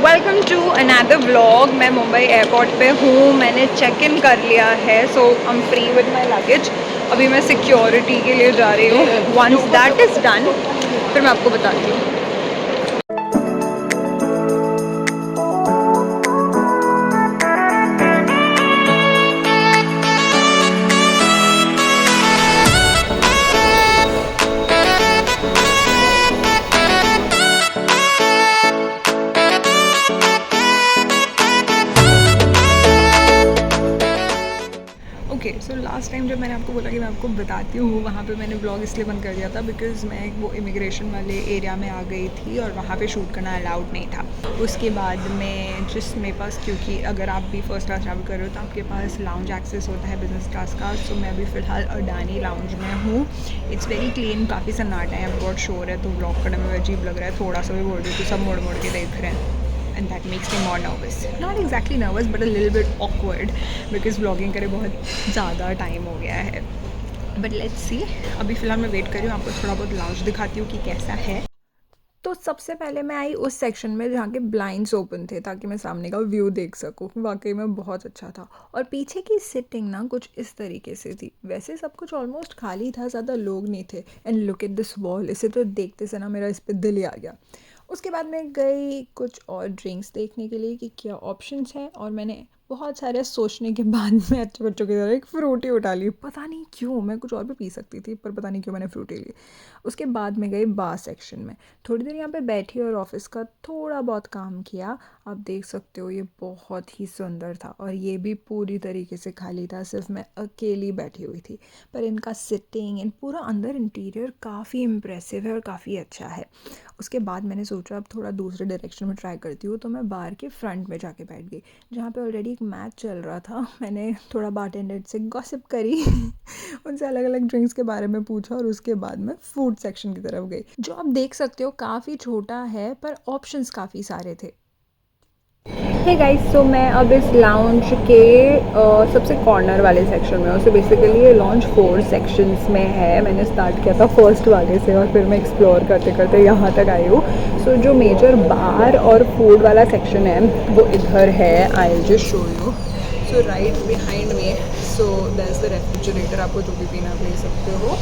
Welcome to another vlog. मैं Mumbai airport पे हूँ, मैंने चेक इन कर लिया है, so I am free with my luggage. अभी मैं सिक्योरिटी के लिए जा रही हूँ। वंस दैट इज़ डन फिर मैं आपको बताती हूँ। ओके, सो लास्ट टाइम जब मैंने आपको बोला कि मैं आपको बताती हूँ, वहाँ पे मैंने ब्लॉग इसलिए बंद कर दिया था बिकॉज़ मैं वो इमिग्रेशन वाले एरिया में आ गई थी और वहाँ पे शूट करना अलाउड नहीं था। उसके बाद में जिस मेरे पास, क्योंकि अगर आप भी फर्स्ट क्लास ट्रैवल कर रहे हो तो आपके पास लाउंज एक्सेस होता है बिजनेस क्लास का। सो मैं अभी फ़िलहाल अडानी लाउंज में हूँ। इट्स वेरी क्लीन, काफ़ी सन्नाटा है, बहुत शोर है, तो ब्लॉग करने में अजीब लग रहा है। थोड़ा सा भी बोल रही हूँ तो सब मोड़ मोड़ के देख रहे हैं and that makes me more nervous. Not exactly nervous but a little bit awkward because vlogging करे बहुत ज़्यादा टाइम हो गया है. But let's see. अभी फ़िलहाल मैं वेट कर रही हूँ, आपको थोड़ा बहुत लाउंज दिखाती हूँ कि कैसा है। तो सबसे पहले मैं आई उस सेक्शन में जहाँ के ब्लाइंड्स ओपन थे ताकि मैं सामने का व्यू देख सकूँ। वाकई में बहुत अच्छा था। और पीछे की सिटिंग ना कुछ इस तरीके से थी। वैसे सब कुछ ऑलमोस्ट खाली था, ज़्यादा लोग नहीं थे। And look at this wall, इसे तो देखते से ना मेरा इस पर दिल ही आ गया। उसके बाद मैं गई कुछ और ड्रिंक्स देखने के लिए कि क्या ऑप्शंस हैं, और मैंने बहुत सारे सोचने के बाद में अच्छे बच्चों की तरह एक फ्रूटी उठा ली। पता नहीं क्यों, मैं कुछ और भी पी सकती थी पर पता नहीं क्यों मैंने फ्रूटी ली। उसके बाद में गई बार सेक्शन में, थोड़ी देर यहाँ पे बैठी और ऑफिस का थोड़ा बहुत काम किया। आप देख सकते हो ये बहुत ही सुंदर था और ये भी पूरी तरीके से खाली था, सिर्फ मैं अकेली बैठी हुई थी। पर इनका सिटिंग एंड पूरा अंदर इंटीरियर काफ़ी इम्प्रेसिव है और काफ़ी अच्छा है। उसके बाद मैंने सोचा अब थोड़ा दूसरे डायरेक्शन में ट्राई करती हूँ, तो मैं बार के फ्रंट में जाके बैठ गई जहाँ पे ऑलरेडी एक मैच चल रहा था। मैंने थोड़ा बारटेंडर से गॉसिप करी उनसे अलग अलग ड्रिंक्स के बारे में पूछा और उसके बाद मैं फूड सेक्शन की तरफ गई, जो आप देख सकते हो काफ़ी छोटा है पर ऑप्शंस काफ़ी सारे थे। हे गाइस, सो मैं अब इस लाउंज के सबसे कॉर्नर वाले सेक्शन में हूँ। सो बेसिकली ये लॉन्च 4 सेक्शंस में है। मैंने स्टार्ट किया था फर्स्ट वाले से और फिर मैं एक्सप्लोर करते करते यहाँ तक आई हूँ। सो जो मेजर बार और फूड वाला सेक्शन है वो इधर है। I will just show you. So right behind me, so that's the refrigerator, आपको जो भी पीना ले सकते हो।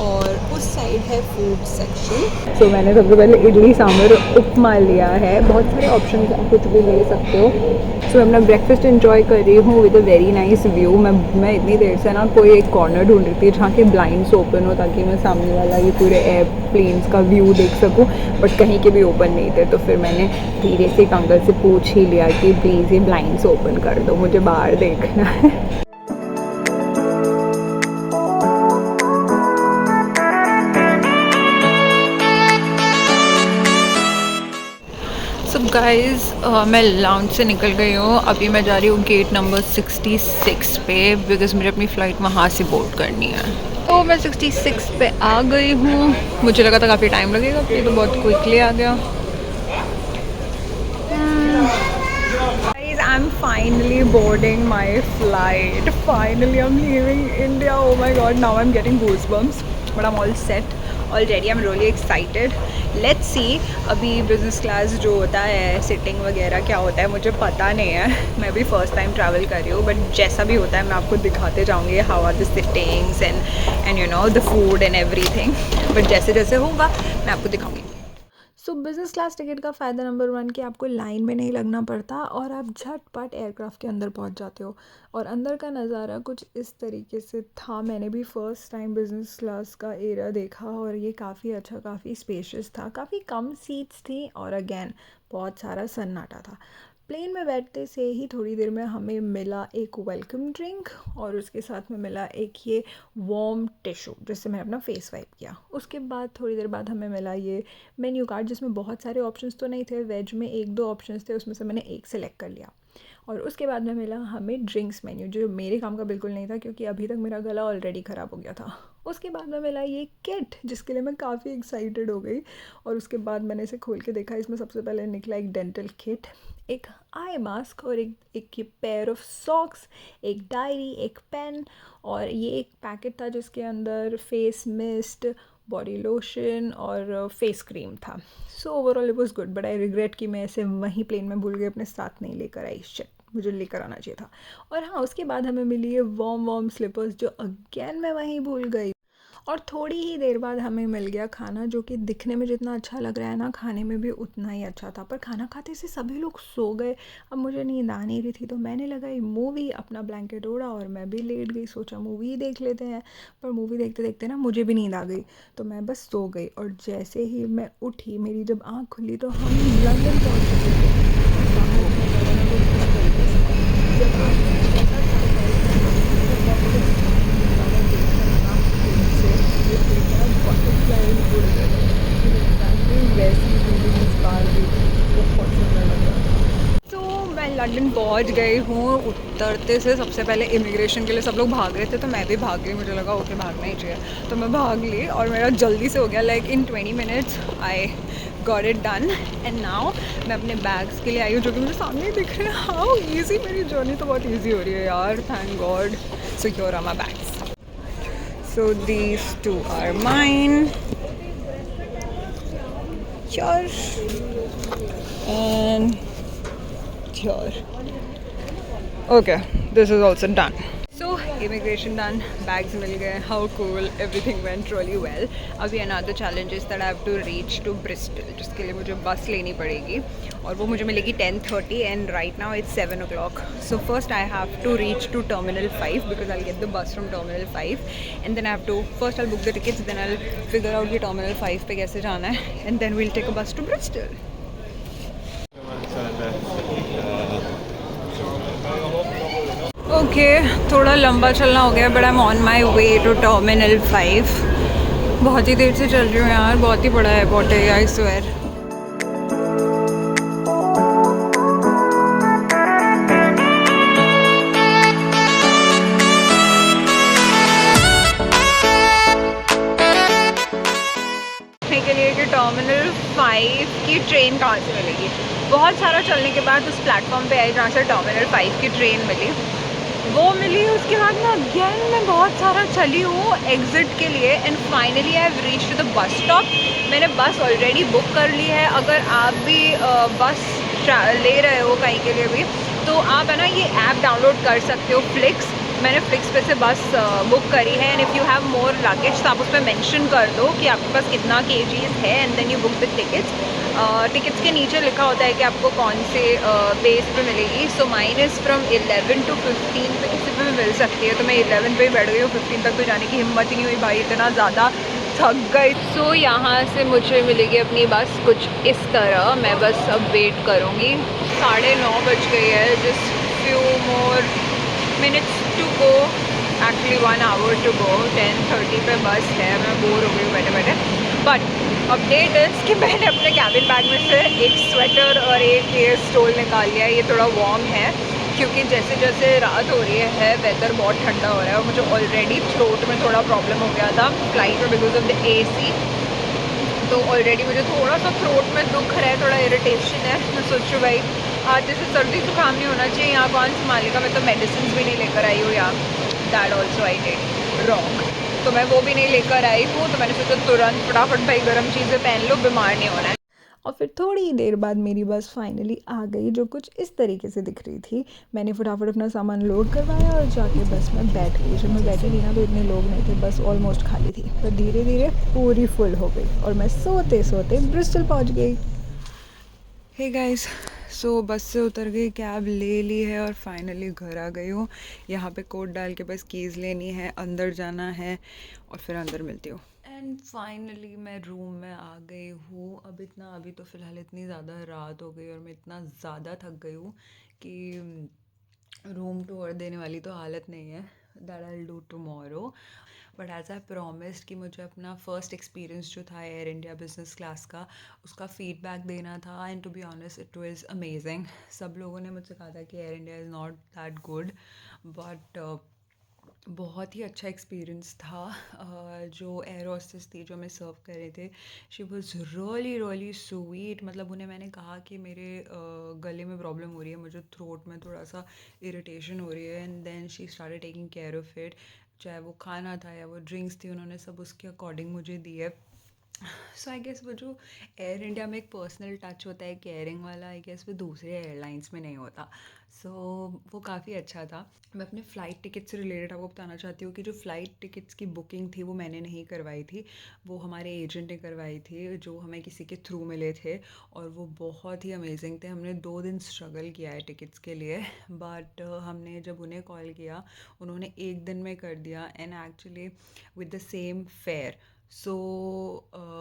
और उस साइड है फूड सेक्शन। सो मैंने सबसे पहले इडली सांभर उपमा लिया है। बहुत सारे ऑप्शन आप कुछ भी ले सकते हो। सो मैं अपना ब्रेकफास्ट इन्जॉय कर रही हूँ with a very nice view. मैं इतनी देर से ना कोई एक कॉर्नर ढूंढ रही थी जहाँ के ब्लाइंड्स ओपन हो ताकि मैं सामने वाला ये पूरे एयरप्लेन्स का व्यू देख सकूँ, बट कहीं के भी ओपन नहीं थे। तो फिर मैंने धीरे से एक अंकल से पूछ ही लिया कि प्लीज़ ये ब्लाइंड्स ओपन कर दो, मुझे बाहर देखना है। सो गाइज़, मैं लाउंज से निकल गई हूँ। अभी मैं जा रही हूँ गेट नंबर 66 पे बिकॉज़ मुझे अपनी फ़्लाइट वहाँ से बोर्ड करनी है। तो मैं 66 पे आ गई हूँ। मुझे लगा था काफ़ी टाइम लगेगा, ये तो बहुत क्विकली आ गया। Guys, I'm finally boarding my flight. Finally, I'm leaving India. Oh my god, now I'm getting goosebumps. But I'm all set already. I'm really excited. Let's see. अभी बिज़नेस क्लास जो होता है, sitting वगैरह क्या होता है मुझे पता नहीं है। मैं भी फ़र्स्ट टाइम ट्रैवल कर रही हूँ, बट जैसा भी होता है मैं आपको दिखाते जाऊँगी how are the sittings and you know the food and everything. But जैसे जैसे होगा मैं आपको दिखाऊँगी। सो बिज़नेस क्लास टिकट का फ़ायदा नंबर 1 कि आपको लाइन में नहीं लगना पड़ता और आप झटपट एयरक्राफ्ट के अंदर पहुंच जाते हो। और अंदर का नज़ारा कुछ इस तरीके से था। मैंने भी फ़र्स्ट टाइम बिज़नेस क्लास का एरिया देखा और ये काफ़ी अच्छा, काफ़ी स्पेशियस था, काफ़ी कम सीट्स थी और अगेन बहुत सारा सन्नाटा था। प्लेन में बैठते से ही थोड़ी देर में हमें मिला एक वेलकम ड्रिंक और उसके साथ में मिला एक ये वार्म टिशू जिससे मैंने अपना फेस वाइप किया। उसके बाद थोड़ी देर बाद हमें मिला ये मेन्यू कार्ड जिसमें बहुत सारे ऑप्शंस तो नहीं थे। वेज में 1-2 ऑप्शंस थे, उसमें से मैंने एक सेलेक्ट कर लिया। और उसके बाद में मिला हमें ड्रिंक्स मेन्यू जो मेरे काम का बिल्कुल नहीं था क्योंकि अभी तक मेरा गला ऑलरेडी ख़राब हो गया था। उसके बाद में मिला ये किट जिसके लिए मैं काफ़ी एक्साइटेड हो गई। और उसके बाद मैंने इसे खोल के देखा, इसमें सबसे पहले निकला एक डेंटल किट, एक आई मास्क और एक पेयर ऑफ सॉक्स, एक डायरी, एक पेन और ये एक पैकेट था जिसके अंदर फेस मिस्ट, बॉडी लोशन और फेस क्रीम था. So overall it was good, but I regret कि मैं ऐसे वहीं प्लेन में भूल गई, अपने साथ नहीं लेकर आई. शिट, मुझे लेकर आना चाहिए था. और हाँ, उसके बाद हमें मिली है वॉर्म वॉर्म स्लीपर्स, जो अगेन मैं वहीं भूल गई. और थोड़ी ही देर बाद हमें मिल गया खाना, जो कि दिखने में जितना अच्छा लग रहा है ना, खाने में भी उतना ही अच्छा था. पर खाना खाते से सभी लोग सो गए. अब मुझे नींद आ नहीं रही थी, तो मैंने लगाई मूवी, अपना ब्लैंकेट ओढ़ा और मैं भी लेट गई. सोचा मूवी ही देख लेते हैं. पर मूवी देखते देखते ना मुझे भी नींद आ गई, तो मैं बस सो गई. और जैसे ही मैं उठी, मेरी जब आँख खुली तो हम लंदन पहुँच चुके थे. बाहर का नज़ारा कुछ इस तरीके से था. जब आप ऐसा था से ये देखा बटरफ्लाई उड़ गए थे. एग्जैक्टली वैसी फीलिंग इस बार भी थी. बहुत सुंदर लग रहा था. तो मैं लंदन पहुंच गई हूँ. उतरते से सबसे पहले इमिग्रेशन के लिए सब लोग भाग रहे थे, तो मैं भी भाग गई. मुझे लगा ओके भागना ही चाहिए, तो मैं भाग ली और मेरा जल्दी से हो गया. Like in 20 minutes I got it done. And now मैं अपने बैग्स के लिए आई हूँ, जो कि मुझे सामने ही दिख रहे हैं. हाउ ईजी, मेरी जर्नी तो बहुत ईजी हो रही है यार, thank God. So here are my bags. So these two are mine. Here and here. Okay, this is also done. So immigration done, bags मिल गए. How cool, everything went really well. अभी another challenge is that I have to reach to Bristol, जिसके लिए मुझे बस लेनी पड़ेगी और वो मुझे मिलेगी 10:30 and right now it's 7 o'clock. So first I have to reach to Terminal 5 because I'll get the bus from Terminal 5 and then I have to, first I'll book the tickets, then I'll figure out कि Terminal 5 पे कैसे जाना है and then we'll take a bus to Bristol. Okay, थोड़ा लंबा चलना हो गया, but I am on my way to terminal 5. बहुत ही देर से चल रही हूँ यार, बहुत ही बड़ा एयरपोर्ट है, आई स्वेयर. के लिए कि टर्मिनल 5 की ट्रेन कहाँ से मिलेगी. बहुत सारा चलने के बाद उस प्लेटफॉर्म पे आई जहाँ से टर्मिनल 5 की ट्रेन मिली, वो मिली. उसके बाद मैं अगेन मैं बहुत सारा चली हूँ एग्ज़िट के लिए and finally I have reach to the bus stop. मैंने बस ऑलरेडी बुक कर ली है. अगर आप भी बस ले रहे हो कहीं के लिए भी, तो आप है ना ये ऐप डाउनलोड कर सकते हो, फ्लिक्स. मैंने फ्लिक्स पे से बस बुक करी है and if you have more luggage तो आप उस पर मेंशन कर दो कि आपके पास कितना केजीज है and then you book the tickets. Tickets के नीचे लिखा होता है कि आपको कौन से बेस पे मिलेगी. सो माइन इज़ फ्रॉम 11 to 15 पे किसी पे भी मिल सकती है. तो मैं 11 पे ही बैठ गई हूँ, 15 तक तो जाने की हिम्मत ही नहीं हुई भाई, इतना ज़्यादा थक गई. सो यहाँ से मुझे मिलेगी अपनी बस कुछ इस तरह. मैं बस अब वेट करूँगी. 9:30 बज गई है. Just few more minutes to go, actually 1 hour to go. 10:30 पे बस है. मैं बोर हो गई हूँ बैठे बैठे. बट अपडेट इज़ कि मैंने अपने कैबिन बैग में से एक स्वेटर और एक ये स्टोल निकाल लिया है. ये थोड़ा वार्म है क्योंकि जैसे जैसे रात हो रही है वेदर बहुत ठंडा हो रहा है और मुझे ऑलरेडी थ्रोट में थोड़ा प्रॉब्लम हो गया था फ्लाइट में बिकॉज ऑफ द AC. तो ऑलरेडी मुझे थोड़ा सा थ्रोट में दुख रहा है, थोड़ा इरिटेशन है. मैं सोच रही हूँ भाई आज जैसे सर्दी जुकाम नहीं होना चाहिए, यहाँ कौन संभालेगा. मैं तो मेडिसिन भी नहीं लेकर आई हूँ यार. That also I did wrong. तो मैं वो भी नहीं लेकर आई हूँ, तो मैंने सोचा तुरंत फटाफट भाई गर्म चीज़ें पहन लो, बीमार नहीं होना है. और फिर थोड़ी ही देर बाद मेरी बस फाइनली आ गई, जो कुछ इस तरीके से दिख रही थी. मैंने फटाफट अपना सामान लोड करवाया और जाके बस में बैठ गई. जब मैं बैठी थी ना तो इतने लोग नहीं थे, बस ऑलमोस्ट खाली थी. पर धीरे धीरे पूरी फुल हो गई और मैं सोते सोते ब्रिस्टल पहुंच गई. हे गाइस, सो बस से उतर गई, कैब ले ली है और फाइनली घर आ गई हूँ. यहाँ पे कोड डाल के बस कीज़ लेनी है, अंदर जाना है और फिर अंदर मिलती हूँ. एंड फाइनली मैं रूम में आ गई हूँ. अभी तो फ़िलहाल इतनी ज़्यादा रात हो गई और मैं इतना ज़्यादा थक गई हूँ कि रूम टूर देने वाली तो हालत नहीं है. That I will do tomorrow. But as I promised कि मुझे अपना फ़र्स्ट एक्सपीरियंस जो था एयर इंडिया बिज़नेस क्लास का, उसका फ़ीडबैक देना था. And to be honest it was amazing. सब लोगों ने मुझसे कहा था कि Air India is not that good, but बहुत ही अच्छा एक्सपीरियंस था. जो एयर होस्टेस थी जो हमें सर्व कर रहे थे, she was really really sweet. मतलब उन्हें मैंने कहा कि मेरे गले में प्रॉब्लम हो रही है, मुझे थ्रोट में थोड़ा सा इरिटेशन हो रही है, and then she started taking care of it. चाहे वो खाना था या वो ड्रिंक्स थी, उन्होंने सब उसके अकॉर्डिंग मुझे दिए। सो आई गेस वो जो एयर इंडिया में एक पर्सनल टच होता है केयरिंग वाला, आई गेस वो दूसरे एयरलाइंस में नहीं होता। सो वो काफ़ी अच्छा था। मैं अपने फ़्लाइट टिकट से रिलेटेड आपको बताना चाहती हूँ कि जो फ़्लाइट टिकट्स की बुकिंग थी वो मैंने नहीं करवाई थी, वो हमारे एजेंट ने करवाई थी जो हमें किसी के थ्रू मिले थे, और वो बहुत ही अमेजिंग थे। हमने 2 दिन स्ट्रगल किया है टिकट्स के लिए, बट हमने जब उन्हें कॉल किया उन्होंने 1 दिन में कर दिया, and actually with the same fare. So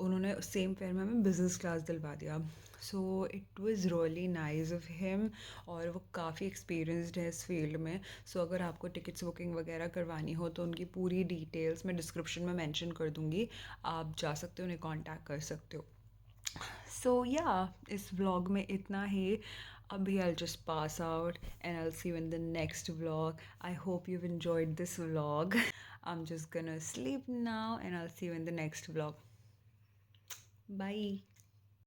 उन्होंने सेम फेयर में हमें बिज़नेस क्लास दिलवा दिया। So it was really nice of him, और वो काफ़ी एक्सपीरियंस्ड है इस फील्ड में। सो अगर आपको टिकट्स बुकिंग वगैरह करवानी हो तो उनकी पूरी डिटेल्स मैं डिस्क्रिप्शन में मेंशन कर दूँगी, आप जा सकते हो, उन्हें कांटेक्ट कर सकते हो। सो या इस व्लॉग में इतना ही। अभी I'll just pass out and I'll see you in the next vlog. I hope you've enjoyed this vlog. I'm just gonna sleep now and I'll see you in the next vlog. Bye.